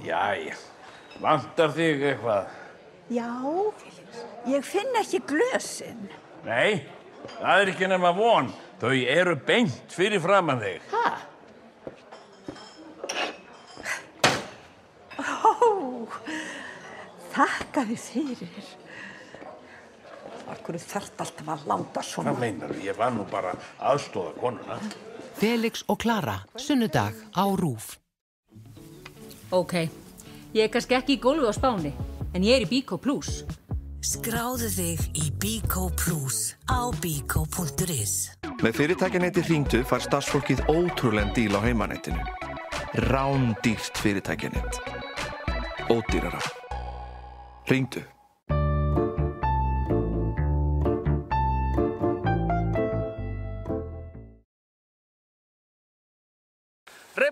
Jæja, vantar þig eitthvað? Já, ég finn ekki glösin. Nei, það ekki nema von. Þau eru beint fyrir framan þig. Ha? Þakka þér fyrir. Af hverju þarft alltaf að láta svona? Hvað meinarðu? Ég var nú bara aðstoða konuna. Felix og Klara, sunnudag á RÚV. Ok, ég er kannski ekki í gólfi á Spáni, en ég er í Bíkó Plus. Skráðu þig í Bíkó Plus á biko.is. Með fyrirtækjaneyti Hringdu fær starfsfólkið ótrúlegan díl á heimanetinu. Rándýrt fyrirtækjanet. Ódýrara. Hringdu.